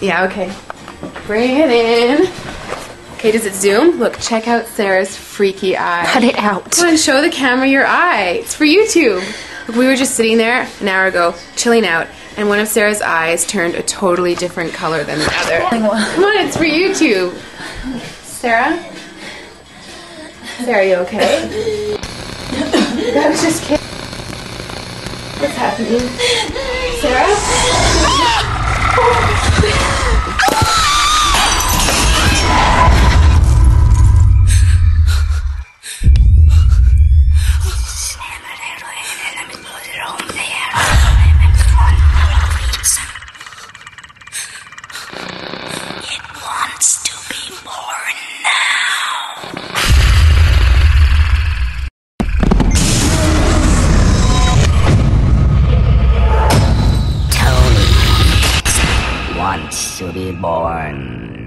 Yeah, okay. Bring it in. Okay, does it zoom? Look, check out Sarah's freaky eye. Cut it out. Come on, show the camera your eye. It's for YouTube. Look, we were just sitting there an hour ago, chilling out, and one of Sarah's eyes turned a totally different color than the other. Come on, it's for YouTube. Sarah? Sarah, you okay? I was just kidding. What's happening? Sarah? It wants to be born now. Tony wants to be born